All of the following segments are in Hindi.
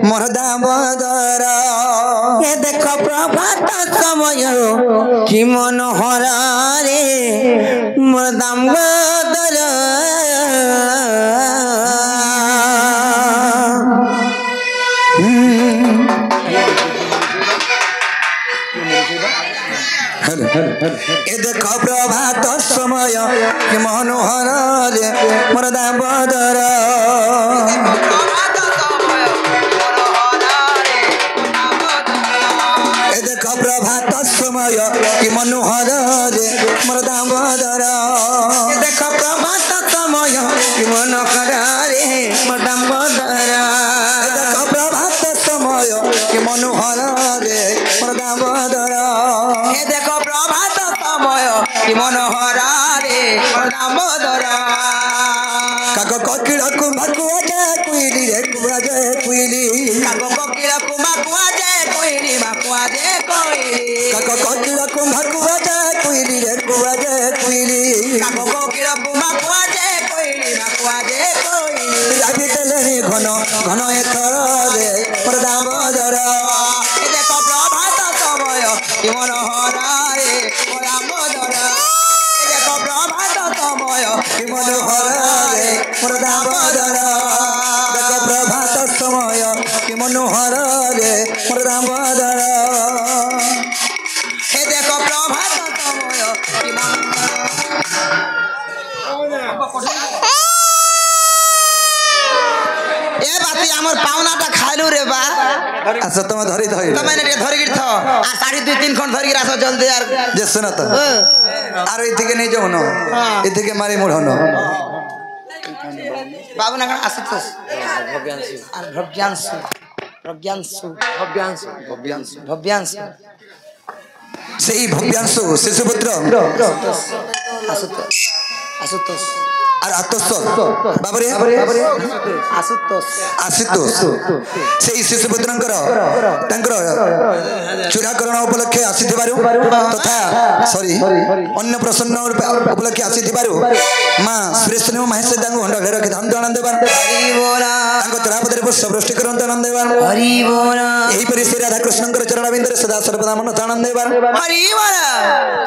मोर दामोदर ए देख प्रभात समय कि मनोहर रे मोर दामोदर ए देख प्रभात समय कि मनोहर रे मोर दामोदर ए देख प्रभात समय कि मनोहर रे मोर दामोदर ए देख प्रभात समय कि मनोहर रे मोर दामोदर ए देख प्रभात समय कि मनोहर रे मोर दामोदर ए देख प्रभात समय कि मनोहर रे मोर दामोदर काको कोकिल कुमाकुआ जे कुइली रे कुआ जे कुइली काको कोकिल कुमाकुआ जे कुइली माकुआ जे कुइली काको कोकिल कुमाकुआ जे कुइली रे कुआ जे कुइली काको कोकिल कुमाकुआ जे कुइली माकुआ जे कुइली लागी देले घन घन एथर रे मोर दामोदर ए देखो प्रभात समय कि मनोहर रे मोर दामोदर ए देखो प्रभात समय कि मनोहर रे मोर दामोदर देखो प्रभात समय कि मनोहर रे मोर दामोदर हे देखो प्रभात समय कि मनोहर ए बाती हमर पावनाटा खाइलु रे बा अच्छा तुम धरी धरी तुम ने धरी गिर छ आ साड़ी 2-3 खंड धरी गिर आस जल्दी यार जे सुन त आरो इथिके नै जो न इथिके मारी मोड़ न बाबू ना आसुतोष भव्यांशु और भव्यांशु भव्यांशु भव्यांशु भव्यांशु भव्यांशु सेही भव्यांशु शिशुपुत्र आसुतोष आसुतोष और आतोष बाबरे आसुतोष आशुतोष सेही शिशुपुत्रंकर तांकर चूड़ाकरण उपलक्षे आसीथिबारु तथा सॉरी अन्य प्रसन्न उपलक्षे आसीथिबारु मां श्रेष्ठनु महेश दांगु हंड घेर के धन आनंद देवान हरि बोल तांको तरापदरे पुष्पवृष्टि करंत आनंद देवान हरि बोल एही परि श्री राधा कृष्णंकर चरण बिंदरे सदा सर्वदा मन आनंद देवान हरि बोल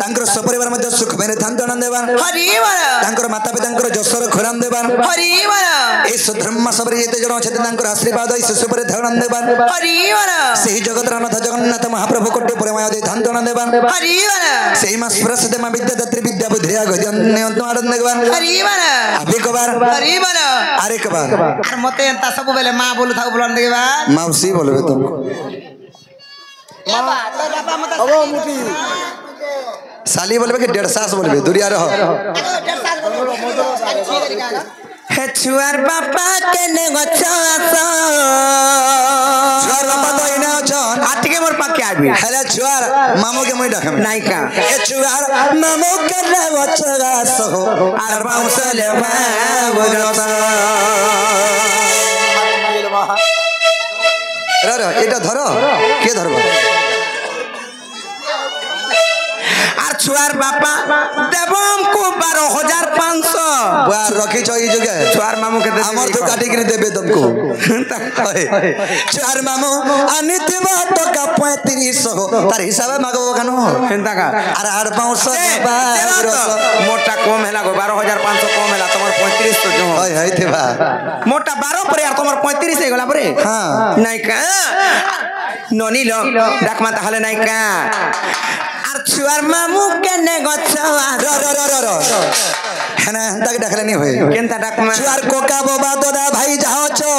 तांकर सपरिवार मध्ये सुख मेरे धन आनंद देवान हरि बोल तांकर माता पितांकर जसर खरान देवान हरि बोल ए सुधर्म सबरे जेते जण छते तांकर आशीर्वाद ई शिशु परे धन देवान हरि बोल सेही जगतनाथ जगन्नाथ महाप्रभु कोटे परमाय दे धन आनंद देवान हरि बोल सेही मा स्पर्शते मा विद्यादात्री विद्या बुद्धिया गजन्य आनंद देवान हरि बोल अभी कबार हरि बोल अरे कबार और मते एंता सब बेले मां बोलु थाउ बोलन देबा मौसी बोलबे तुमको मां तो बाबा मत अब मुठी साली बोलबे कि 1.5 सास बोलबे दुरिया रह 1.5 सास बोलबे हे छुआर बापा के ने गछास छुआर बापा तो इना छन आटिके मोर पाके आबी हेला छुआर मामो के मोय डखम नाही का ए छुआर मामो के ने गछास हो आर बाउसले बागरस रे एटा धर के धरबा आर छुआर बापा देवम को 12,500 बुआ रखी छ ई जगह छुआर मामू के दे हमर तो काटी के देबे तुमको छुआर मामू अनितवा तो का 3500 तार हिसाब मागो कानो हेंता का आर 8,500 मोटा कम हैला गो 12,500 कम हैला तमर 3500 जो होय है थेबा मोटा 12 पर यार तमर 35 हे गला परे हां नाही का ननी लो डाक माता हले नाही का आर छुआर मामू के ने गछवा र हेना तक डखलनी होय केनता डाक में छुआर कोका बाबा दोदा भाई जाओ छो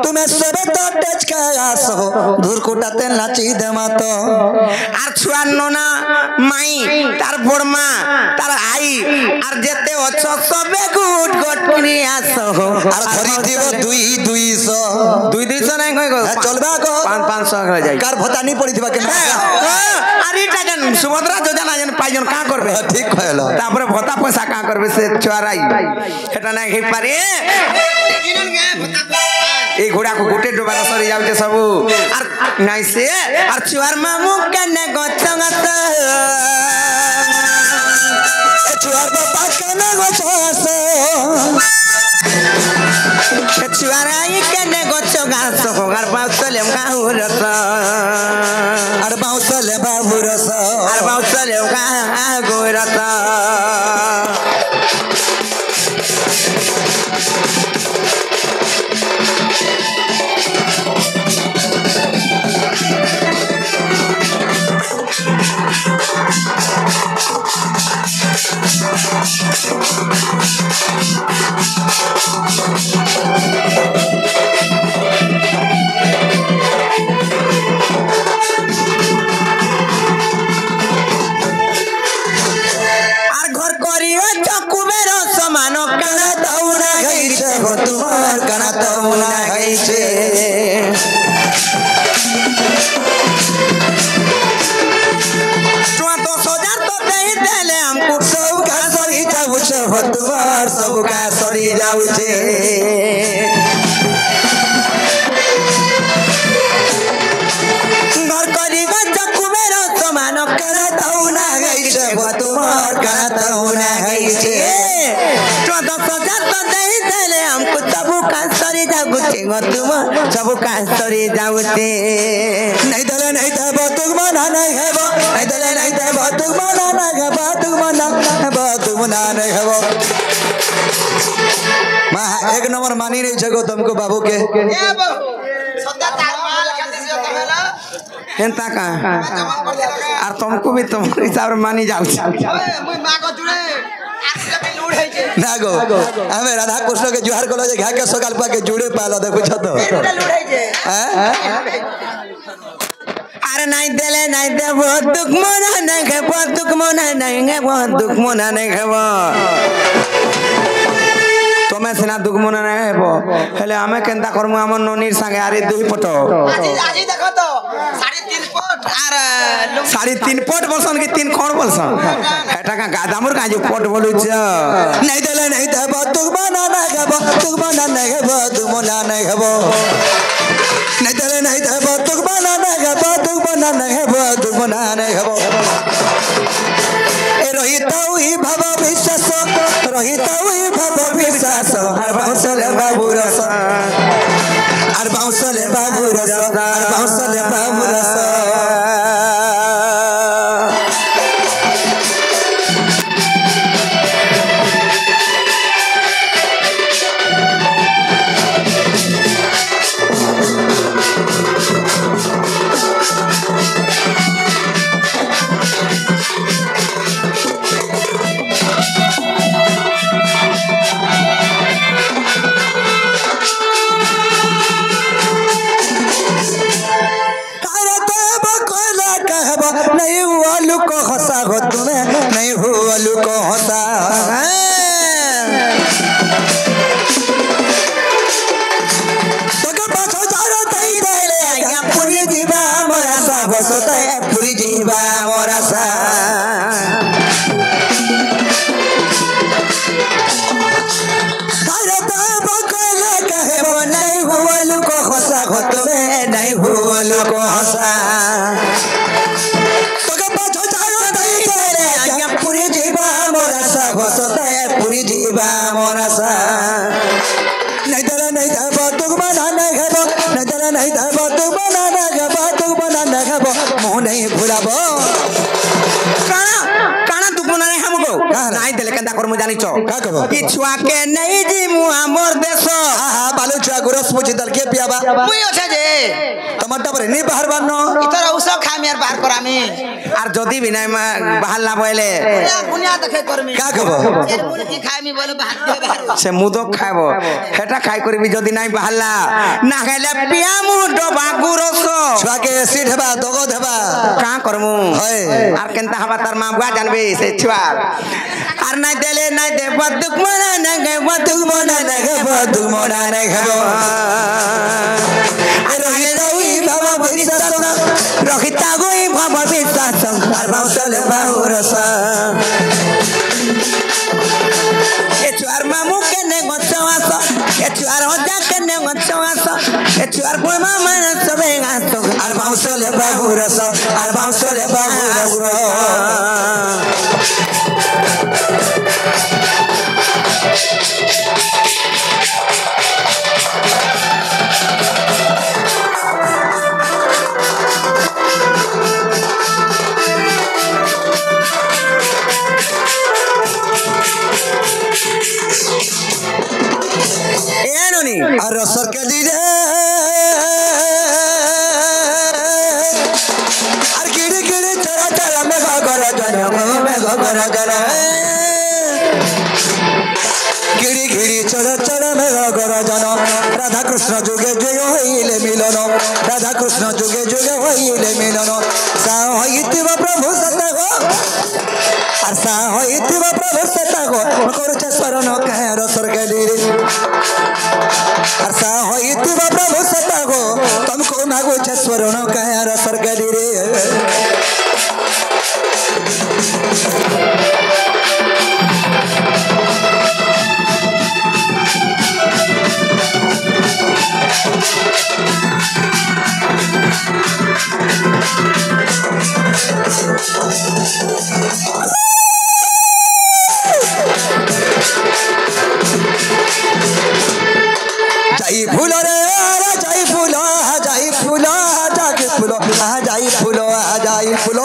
तुम्हें सबे तो टच का आस हो धूर कोटाते नाची देमा तो आर छुआर नोना माई तार बड़मा तार आई आर जेते अछो सबे गुट गुट करी आस हो आर धरी दिबो 200 नहीं कोई को चलबा को 500 हो जाई कार भतानी पड़ी दिबा के अरे टाजन सुभद्रा योजना जन पाइजन का करबे ठीक कहलो तापर भता पैसा का करबे से चोराई हेटा नहीं हे पारे ए घोड़ा को गोटे डोबारा सरी जाउते सब आर नाही से आर चुआर मामू कने गछंगत ए चुआर बाबा कने गछस छुआराई के ने गच्छ घास होगार बाउसले गाहु रस आर बाउसले बाबु रस आर बाउसले गाहु रस तुम्हार कना तो ना है छे तो सोजार तो दे देले हमको सब का सरी जाऊ छे तुम्हार सब का सरी जाऊ छे घर करी गच कुबेरो समान कना तो ना है छे तुम्हार कना तो ना है छे तो सोजार तो दे देले हमको सब का सरी जाऊ छे तुम सब का सरी जाऊ छे नहीं दले नहीं दे तुम मना नहीं है नहीं दले नहीं दे तुम मना नहीं है तुम मना तुम मना नहीं है मां एक नंबर मानी नहीं जगो तुमको बाबू के ए बाबू सदा तार माल खाते से कहेला हेंता का और तुमको भी तुम्हारे हिसाब से मानी जाऊ छे मुई मां को जुड़े ना गो हमें राधा कृष्ण के जुहार कलो जे घा के सकाल पा के जुड़े पालो देखो छ तो अरे नहीं देले नहीं दे बहुत दुख मना नहीं के बहुत दुख मना नहीं के बहुत दुख मना नहीं के तमे सिना दुख मना नहीं हेबो हेले हमें केनता करमु हमर नोनीर संगे आरे दुई पटो आजी देखो तो 3.5 पट आर 3.5 पट बोलसन के 3 खण बोलसन एटा का गादामुर का जो पट बोलु छ नहीं देले नहीं दे बहुत दुख मना नहीं के बहुत दुख मना नहीं के बहुत दुख मना नहीं हेबो नहीं देले नहीं दे बहुत दुख मना नहीं के बहुत दुख मना नहीं के बहुत दुख मना नहीं हेबो ए रहितौ ही भव विश्वास रहितौ ही भव विश्वास हर बाउसले बाबू रस हर बाउसले बाबू रस हर बाउसले बाबू रस नहीं हुआ लुको हंसा हो तुम्हें नहीं हुआ लुको हंसा तो के पाछो जारो तई देले आया पूरी जीवा मोरा सा बसते पूरी जीवा मोरा सा तारे तो बकले कहे वो नहीं हुआ लुको हंसा हो तुम्हें नहीं हुआ लुको हंसा पूरी जीवा मोरा सा नहीं दला नहीं था बातुक बना नहीं खबो नहीं दला नहीं था बातुक बना नहीं खबो बातुक बना नहीं खबो मोह नहीं भुलाबो काना दुख मना नहीं हमको नहीं देले केंदा करमु जानि छ का कहबो कि छुआ के नहीं जी मु हमर देश हां बालू छुआ गुरस मुछि दल के पियाबा मुई ओछे जे टमाटर पर नहीं बाहर बानो इतर उस खामी यार बाहर करामी आर जदी भी नहीं बाहर ना बोले दुनिया देखे करमी का कहबो ए मुर्गी खाइमी बोले बाहर से मुदो खाइबो हेटा खाइ करबी जदी नहीं बाहरला ना खाइले पिया मु डबा गुरस छुआ के एसिड हेबा दगो देबा का करमु होय आर केनता हबा तार मां बुआ जानबे से छुआ आर नहीं देले नहीं दे बदुक मना नहीं बदुक मना नहीं बदुक मना नहीं खबो रखिता गई भव विश्वास हर बाउसले बाबू रस ए छुआर मामू के ने गछवास ए छुआर होजा के ने गछवास ए छुआर कोमा मन सबे गास हर बाउसले बाबू रस हर बाउसले बाबू रस गरजन गिरी गिरी चढ़ चढ़ मेघ गरजन राधा कृष्ण जुगे जुगे होइले मिलन राधा कृष्ण जुगे जुगे होइले मिलन सा होइतिबा प्रभु सतगो आर सा होइतिबा प्रभु सतगो करूचे शरण कायर सरगली रे आर सा होइतिबा प्रभु सतगो तुमको मागुचे शरण कायर सरगली रे जाई फूल रे जाई फूल जाई फूल जाई फूल जाई फूल जाई फूल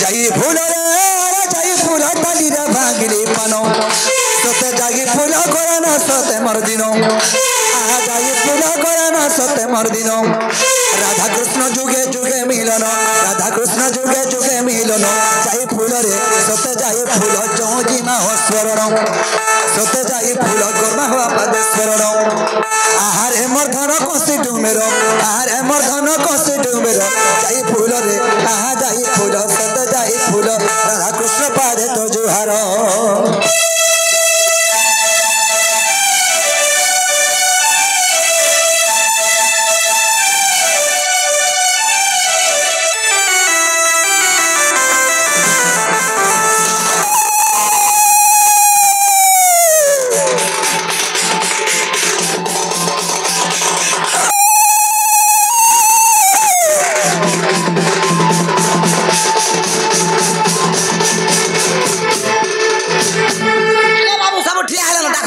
जाई फूल रे जाई फूल ताली रे भागिली पानो सते जाई फूल करना सते मर्दिनो जाई फूल करना सते मर्दिनो राधा कृष्ण जुगे जुगे मिलन राधा कृष्ण जुगे जुगे मिलन जाई फूल रे सते जाई फूल चौजी मा हो स्वरण सते जाई फूल कर्मा हो पदेश्वरण आहारे मर्धन कसी डुमेरो आहारे मर्धन कसी डुमेरो जाई फूल रे आहा जाई फूल सते जाई फूल राधा कृष्ण पादे तो जुहार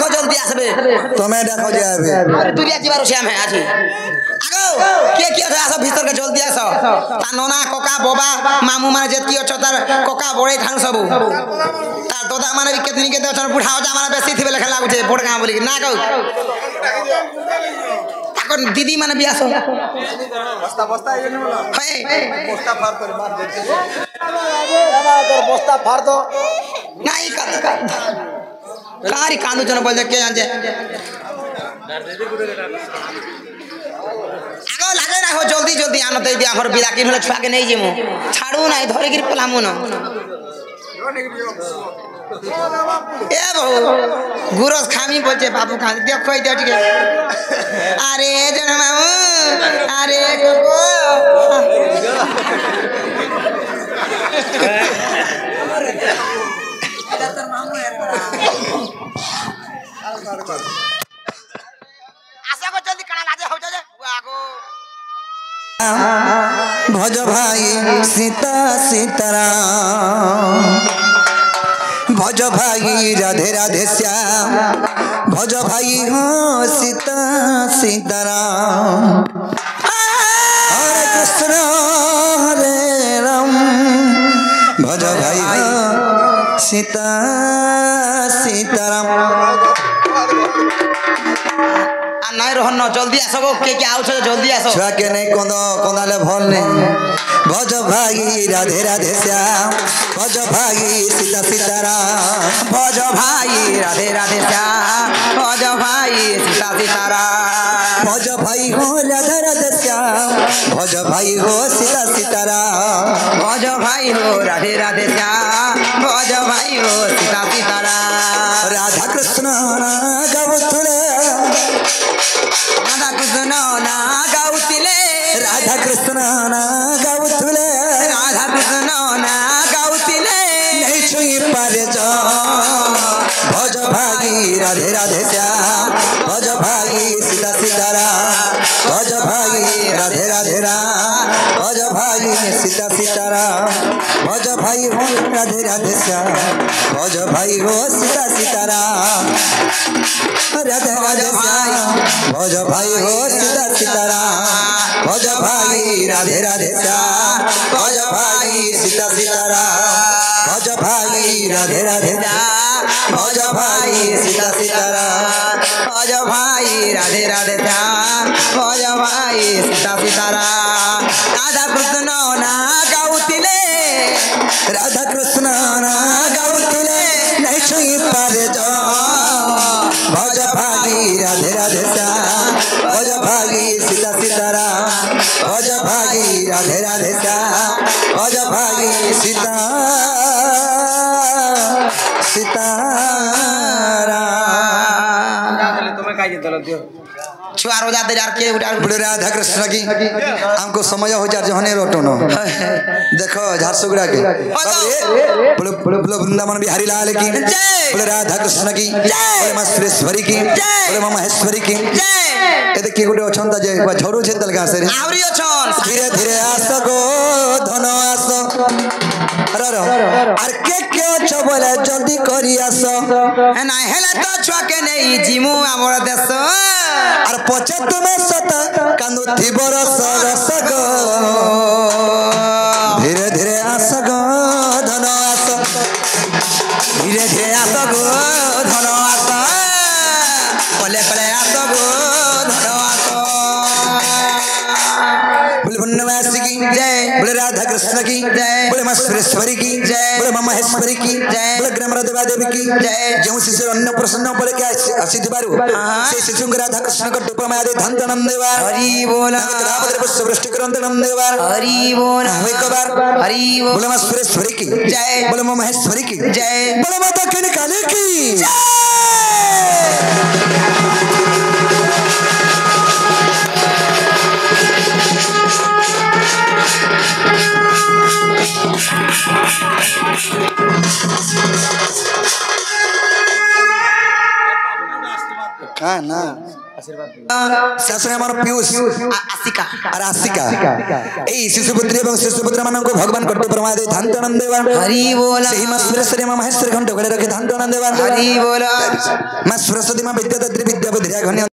तुम्हें देखो जाबे अरे दुनिया जीवार श्याम है आजी आगो के आसो भीतर के जल्दी आसो ता नोना कोका बोबा मामू माने जेती अछ तार कोका बड़े ठान सब ता दोदा माने भी केतनी के अछ बुढ़ाओ जा माने बेसी थिबे लेखा लागु छे पोडगा बोली ना कहू ताको दीदी माने भी आसो बस्ता बस्ता ये बोला हे बस्ता फाड़ कर मार देते बाबा तोर बस्ता फाड़ दो नहीं कर कारी कांदू जन बोल के जान जे आगो लागे राखो जल्दी जल्दी आनो तै दिया हमर बिदा किन होले छुआ के नहीं जेमु छाड़ू नाही धरे गिर पलामु न ए बहु गुरस खामी बोलचे बाबू खा देखो दे ठीक अरे जन मामू अरे कोको तर मामू है आशा को जल्दी कणा लाजे हो जाजे आगो भज भाई सीता सीताराम भज भाई राधे राधे श्याम भज भाई हो सीता सीताराम हरे कृष्ण हरे राम भज भाई हो सीता सीताराम नहीं रहन जल्दी आसो के आउ जल्दी आसो छुआ के नहीं कंदाले भल नहीं भज भाई राधे राधे श्याम भज भाई सीता सीताराम भज भाई राधे राधे श्याम भज भाई सीता सीताराम भज भाई हो राधे राधे श्याम भज भाई हो सीता सीताराम भज भाई हो राधे राधे श्याम भज भाई हो सीता सीताराम राधा कृष्ण गावुले राधा कृष्ण ना गाउतिले राधा कृष्ण ना गाउतिले राधा कृष्ण ना गाउतिले नहीं छुई पारे जा भज भागी राधे राधे श्याम भज भागी सीता सीताराम भज भागी राधे राधे राम भज भागी सीता सीताराम भज भाई हो राधे राधे श्याम भज भाई हो सीता सीताराम राधे राधे श्याम भज भाई हो सीता सीताराम भज भाई राधे राधे श्याम भज भाई सीता सीताराम भज भाई राधे राधे श्याम भज भाई सीता सीताराम भज भाई राधे राधे श्याम भज भाई सीता सीताराम राधा कृष्ण ना गाउतिले राधा कृष्ण ना गाउतिले नहीं छुई पारे जो भज भाई राधे राधे श्याम भज भाई सीता सीताराम भज भाई राधे राधे श्याम भज भाई सीता सीताराम तुम्हें काय जितलो दियो छुआ रोजा दे यार के उड़ा राधा कृष्ण की हमको समय हो जा जहने रोटनो देखो झारसुगुड़ा के बोले वृंदावन बिहारी लाल की बोले राधा कृष्ण की बोले मां सुरेश्वरी की बोले मां महेश्वरी की ए देखि गुटे अछंता जे झरू छे तलगा से आवरी अछन धीरे धीरे आस गो धन आस आर के बोले जल्दी करी आस ना हेले तो छुआ के नहीं जिमु हमर देश आर पछे तुमे सत कांदु थिबर सरस गो धीरे धीरे आस गो धन आस धीरे धीरे आस गो धन आस कले कले आस गो धन आस बोले वनवासी की जय बोले राधा कृष्ण की जय बोले मां सुरेश्वरी की जय बोले मां महेश्वरी की जय बोले ग्राम देवा देवी की जय जो शिशु अन्न प्रसन्न पड़े के आसीति बारू से शिशु राधा कृष्ण को टोप में आदि धन धनम देवा हरि बोल रामद्र पुष्प वृष्टि करंत नम देवा हरि बोल एक बार हरि बोले मां सुरेश्वरी की जय बोले मां महेश्वरी की जय बोले माता दक्षिण काली की जय हाँ ना शास्त्र हमारा पीयूष आसिका और आसिका ए शिशुपुत्री एवं शिशुपुत्र मानन को भगवान कट्टु परमादे धान तनन देवा हरि बोल सही मां सुरेश्वरी मां महेश्वरी घंट घड़े रखे धान तनन देवा हरि बोल मां सरस्वती मां विद्यादात्री विद्या बुद्धिया घन्य